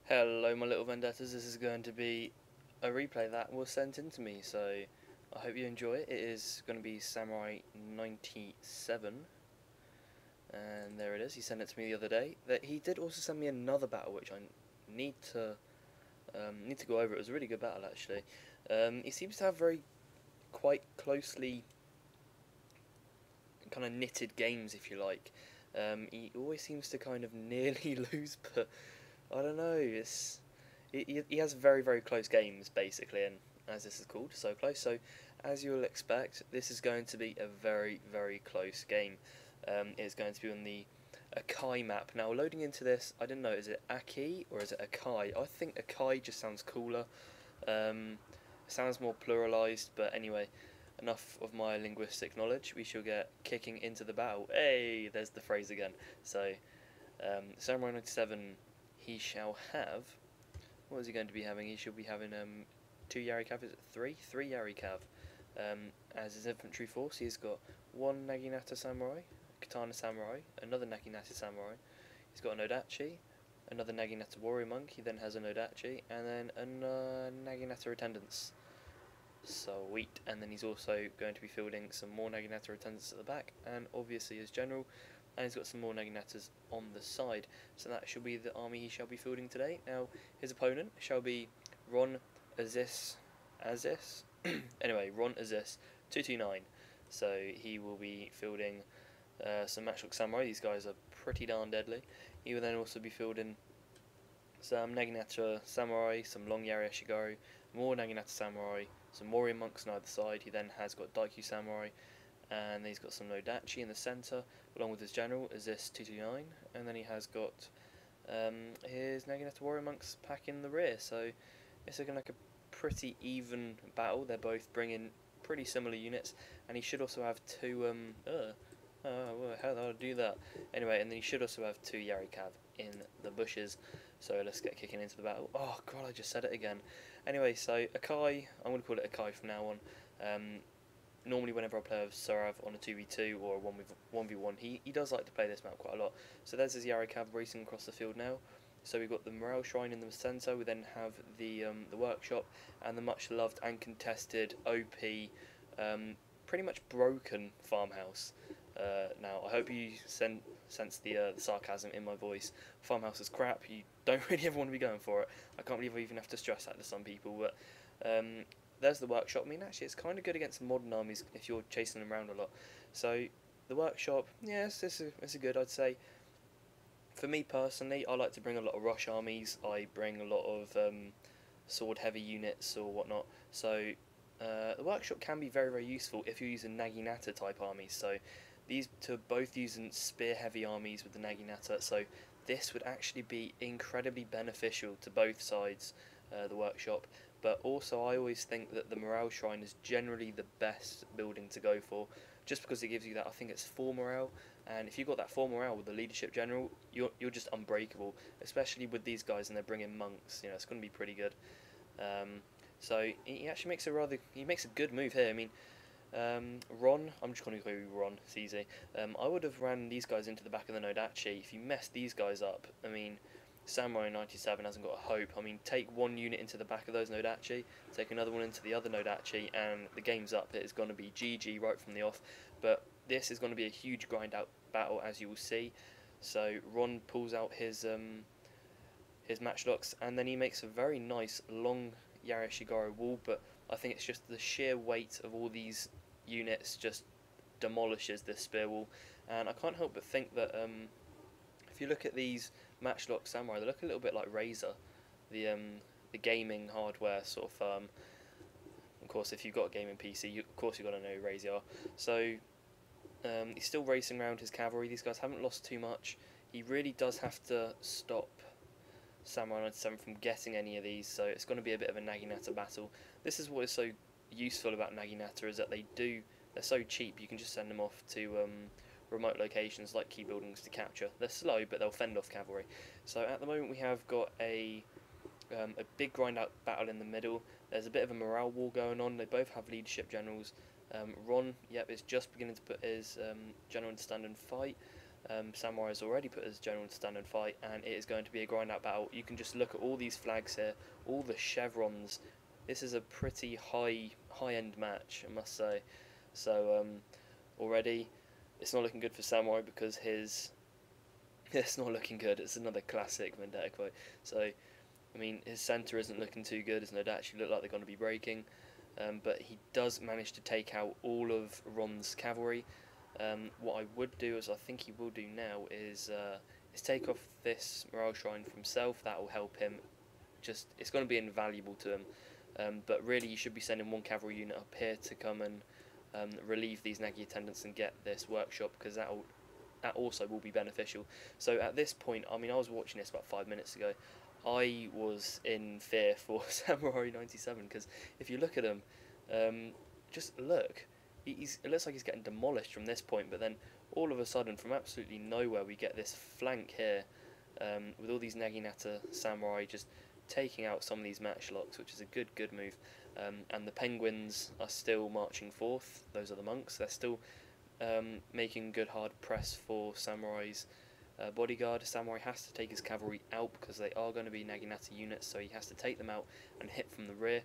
Hello my little Vendettas, this is going to be a replay that was sent in to me, so I hope you enjoy it. It is going to be Samurai 97, and there it is. He sent it to me the other day. He did also send me another battle which I need to go over. It was a really good battle actually. He seems to have very quite closely kind of knitted games, if you like. He always seems to kind of nearly lose, but I don't know. He has very close games basically, and as this is called, so close. So as you'll expect, this is going to be a very close game. It's going to be on the Akai map. Now loading into this, I don't know, is it Aki or is it Akai? I think Akai just sounds cooler. It sounds more pluralized, but anyway, enough of my linguistic knowledge. We shall get kicking into the battle. Hey, there's the phrase again. So Samurai 97. He shall have. What is he going to be having? He should be having 2 Yari Cav. Is it 3? 3 Yari Cav. As his infantry force, he's got 1 Naginata Samurai, Katana Samurai, another Naginata Samurai. He's got an Odachi, another Naginata Warrior Monk. He then has an Odachi, and then a Naginata Attendants. Sweet. And then he's also going to be fielding some more Naginata Attendants at the back, and obviously his general. And he's got some more Naginatas on the side. So that should be the army he shall be fielding today. Now, his opponent shall be Ron Aziz. Anyway, Ron Aziz 229. So he will be fielding some Matchlock Samurai. These guys are pretty darn deadly. He will then also be fielding some Naginata Samurai, some Long Yari Ashigaru, more Naginata Samurai, some Warrior Monks on either side. He then has got Daikyu Samurai, and he's got some Nodachi in the centre, along with his general, Aziz 229, and then he has got his Naginata Warrior Monks pack in the rear, so it's looking like a pretty even battle. They're both bringing pretty similar units, and he should also have 2, how do I do that? Anyway, and then he should also have 2 Yari Cav in the bushes, so let's get kicking into the battle. Oh god, I just said it again. Anyway, so Akai, I'm going to call it Akai from now on. Normally whenever I play with Surav on a 2v2 or a 1v1, he does like to play this map quite a lot. So there's his Yari Cav racing across the field now. So we've got the Morale Shrine in the centre, we then have the workshop, and the much loved and contested OP, pretty much broken farmhouse. Now, I hope you sense the sarcasm in my voice. Farmhouse is crap, you don't really ever want to be going for it. I can't believe I even have to stress that to some people, but there's the workshop. I mean, actually, it's kind of good against modern armies if you're chasing them around a lot. So, the workshop, yes, this is good, I'd say. For me personally, I like to bring a lot of rush armies. I bring a lot of sword-heavy units or whatnot. So, the workshop can be very useful if you're using Naginata type armies. So, these two both using spear-heavy armies with the Naginata. So, this would actually be incredibly beneficial to both sides, the workshop. But also I always think that the Morale Shrine is generally the best building to go for, just because it gives you that, I think it's 4 morale, and if you've got that 4 morale with the leadership general, you're just unbreakable, especially with these guys and they're bringing monks, you know, it's going to be pretty good. So he actually makes a good move here. I mean, Ron, I'm just going to go Ron, it's easy. I would have ran these guys into the back of the Nodachi. If you mess these guys up, I mean, Samurai 97 hasn't got a hope. I mean, take 1 unit into the back of those Nodachi, take another one into the other Nodachi, and the game's up. It is going to be GG right from the off. But this is going to be a huge grind out battle, as you will see. So Ron pulls out his matchlocks, and then he makes a very nice long Yaroshigaru wall. But I think it's just the sheer weight of all these units just demolishes this spear wall. And I can't help but think that if you look at these Matchlock Samurai, they look a little bit like Razer, the gaming hardware sort of firm. Of course, if you've got a gaming PC, of course you've got to know who Razer are. So he's still racing around his cavalry. These guys haven't lost too much. He really does have to stop Samurai 97 from getting any of these, so it's going to be a bit of a Naginata battle. This is what is so useful about Naginata, is that they're so cheap, you can just send them off to remote locations like key buildings to capture. They're slow, but they'll fend off cavalry. So at the moment we have got a big grind out battle in the middle. There's a bit of a morale war going on. They both have leadership generals. Ron, yep, is just beginning to put his general into stand and fight. Samurai has already put his general into stand and fight, and it is going to be a grind out battle. You can just look at all these flags here, all the chevrons. This is a pretty high end match, I must say. So already it's not looking good for Samurai because his it's not looking good. It's another classic Vendetta quote. So I mean, his centre isn't looking too good. His node actually look like they're going to be breaking. But he does manage to take out all of Ron's cavalry. What I would do, as I think he will do now, is take off this morale shrine for himself. That will help him. It's going to be invaluable to him. But really, you should be sending one cavalry unit up here to come and relieve these Nagi attendants and get this workshop, because that also will be beneficial. So at this point, I mean, I was watching this about 5 minutes ago. I was in fear for Samurai 97, because if you look at him, just look, it looks like he's getting demolished from this point, but then all of a sudden, from absolutely nowhere, we get this flank here with all these Naginata Samurai just taking out some of these matchlocks, which is a good move. And the penguins are still marching forth. Those are the monks. They're still making good hard press for Samurai's bodyguard. Samurai has to take his cavalry out because they are going to be Naginata units, so he has to take them out and hit from the rear.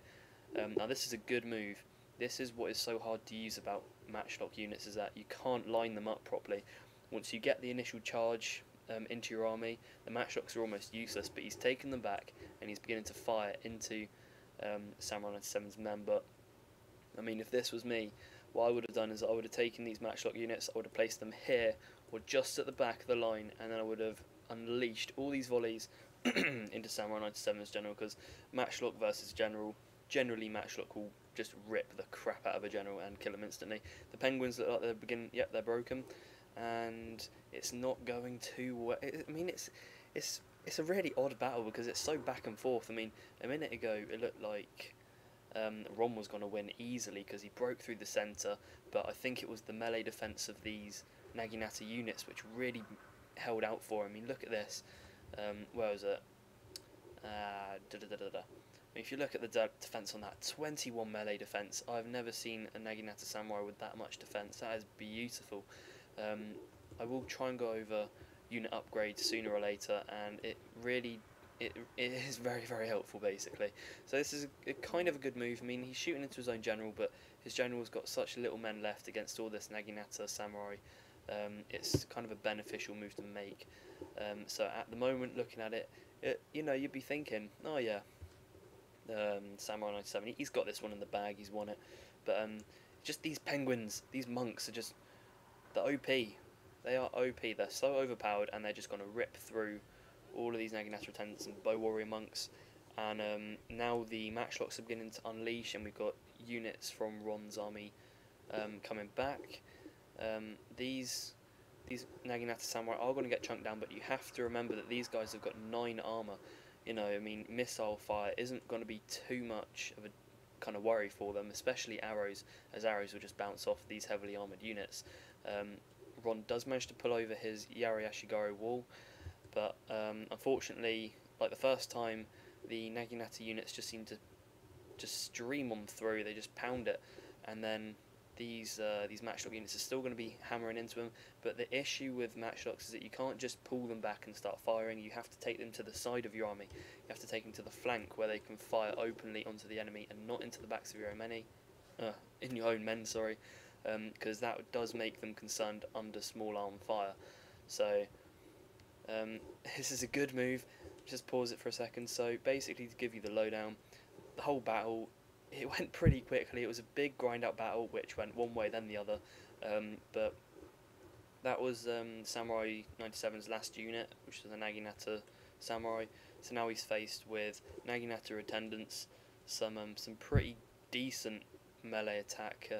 Now this is a good move. This is what is so hard to use about matchlock units, is that you can't line them up properly. Once you get the initial charge into your army, the matchlocks are almost useless, but he's taken them back and he's beginning to fire into Samurai 97's men. But I mean, if this was me, what I would have done is I would have taken these matchlock units, I would have placed them here or just at the back of the line, and then I would have unleashed all these volleys into Samurai 97's general, because matchlock versus general, generally matchlock will just rip the crap out of a general and kill him instantly. The penguins look like they're broken, and it's not going too well. I mean, it's a really odd battle because it's so back and forth. I mean, a minute ago it looked like Ron was going to win easily because he broke through the centre, but I think it was the melee defence of these Naginata units which really held out for him. I mean, look at this. Where was it? If you look at the defence on that, 21 melee defence. I've never seen a Naginata Samurai with that much defence. That is beautiful. I will try and go over unit upgrades sooner or later, and it is very helpful basically. So this is a kind of a good move. I mean, he's shooting into his own general, but his general's got such little men left against all this Naginata Samurai. It's kind of a beneficial move to make. So at the moment, looking at it, you know, you'd be thinking, oh yeah, Samurai 97, he's got this one in the bag, he's won it. But just these penguins, these monks are just the OP. They are OP. They're so overpowered, and they're just going to rip through all of these Naginata attendants and bow warrior monks. And now the matchlocks are beginning to unleash, and we've got units from Ron's army coming back. These Naginata Samurai are going to get chunked down, but you have to remember that these guys have got 9 armour. You know, I mean, missile fire isn't going to be too much of a kind of worry for them, especially arrows, as arrows will just bounce off these heavily armoured units. Ron does manage to pull over his Yari-Ashigaru wall, but unfortunately, like the first time, the Naginata units just seem to just stream on through. They just pound it, and then these matchlock units are still going to be hammering into them. But the issue with matchlocks is that you can't just pull them back and start firing. You have to take them to the side of your army. You have to take them to the flank where they can fire openly onto the enemy and not into the backs of your own men. Sorry, because that does make them concerned under small arm fire. So this is a good move. Just pause it for a second. So basically, to give you the lowdown, the whole battle, it went pretty quickly. It was a big grind out battle which went one way then the other, but that was Samurai 97's last unit, which is the Naginata Samurai. So now he's faced with Naginata attendants, some pretty decent melee attack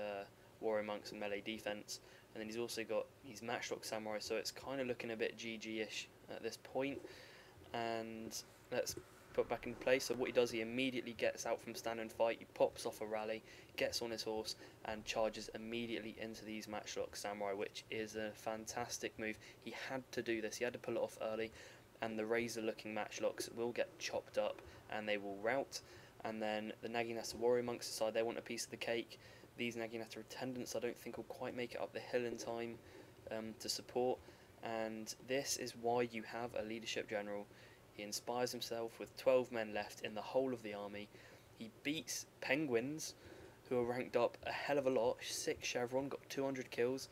warrior monks and melee defense, and then he's also got his matchlock samurai, so it's kind of looking a bit GG-ish at this point. And let's put back in place. So what he does, he immediately gets out from stand and fight, he pops off a rally, gets on his horse and charges immediately into these matchlock samurai, which is a fantastic move. He had to do this, he had to pull it off early, and the razor looking matchlocks will get chopped up and they will rout. And then the Naginata warrior monks decide they want a piece of the cake. These Naginata attendants I don't think will quite make it up the hill in time to support, and this is why you have a leadership general. He inspires himself with 12 men left in the whole of the army. He beats penguins, who are ranked up a hell of a lot. 6 chevron, got 200 kills.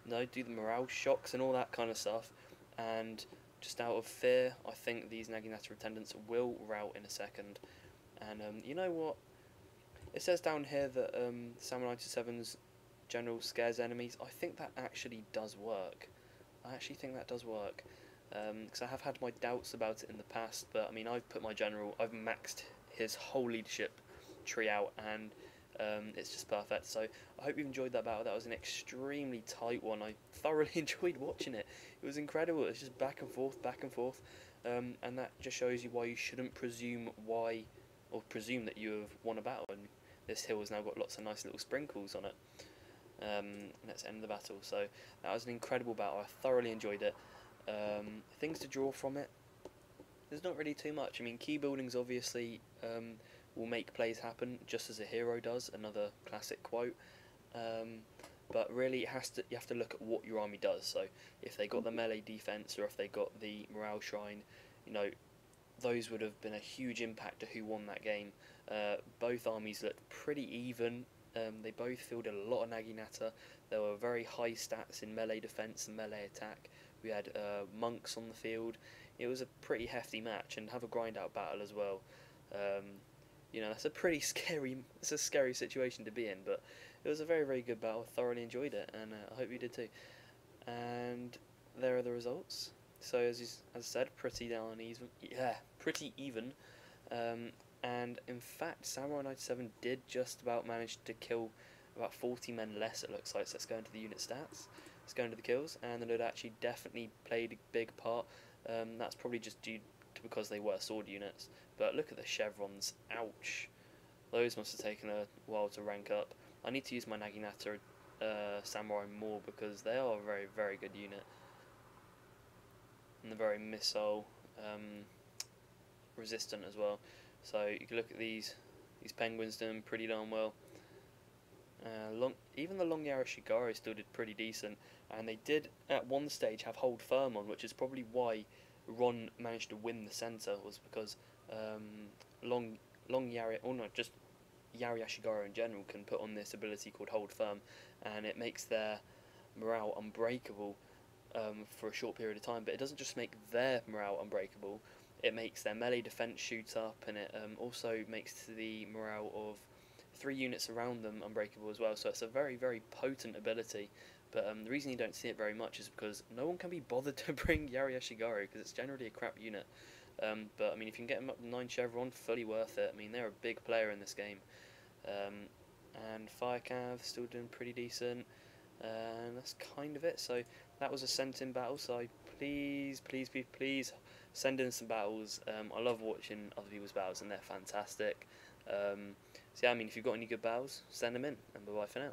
Do the morale shocks and all that kind of stuff. And just out of fear, I think these Naginata attendants will rout in a second. And you know what? It says down here that Samurai 97's general scares enemies. I think that actually does work. I actually think that does work. Because I have had my doubts about it in the past, but I mean, I've put my general, I've maxed his whole leadership tree out, and it's just perfect. So I hope you've enjoyed that battle. That was an extremely tight one. I thoroughly enjoyed watching it. It was incredible. It was just back and forth, and that just shows you why you shouldn't presume that you have won a battle. And this hill has now got lots of nice little sprinkles on it. And let's end the battle. So that was an incredible battle. I thoroughly enjoyed it. Things to draw from it, there's not really too much. I mean, key buildings obviously will make plays happen, just as a hero does, another classic quote. But really, you have to look at what your army does. So if they got the melee defense, or if they got the morale shrine, those would have been a huge impact to who won that game. Both armies looked pretty even. They both fielded a lot of Naginata. There were very high stats in melee defense and melee attack. We had monks on the field. It was a pretty hefty match, and have a grind out battle as well. That's a pretty scary. It's a scary situation to be in, but it was a very, very good battle. I thoroughly enjoyed it, and I hope you did too. And there are the results. So as I said, pretty even. And in fact, Samurai 97 did just about manage to kill about 40 men less, it looks like. So let's go into the unit stats. Let's go into the kills, and the Lud actually definitely played a big part. That's probably just due to because they were sword units. But look at the chevrons. Ouch. Those must have taken a while to rank up. I need to use my Naginata Samurai more, because they are a very, very good unit. And they're very missile resistant as well. So you can look at these penguins doing pretty darn well. Even the long Yaroshigaru still did pretty decent, and they did at one stage have hold firm on, which is probably why Ron managed to win the center, was because just Yaroshigaru in general can put on this ability called hold firm, and it makes their morale unbreakable for a short period of time. But it doesn't just make their morale unbreakable, it makes their melee defense shoot up, and it also makes the morale of 3 units around them unbreakable as well. So it's a very, very potent ability. But the reason you don't see it very much is because no one can be bothered to bring Yaroshigaru, because it's generally a crap unit. But I mean, if you can get them up to 9 chevron, fully worth it. I mean, they're a big player in this game. And Fire Cav still doing pretty decent. And that's kind of it. So that was a sent-in battle. So please send in some battles. I love watching other people's battles, and they're fantastic. So yeah, I mean, if you've got any good battles, send them in, and bye-bye for now.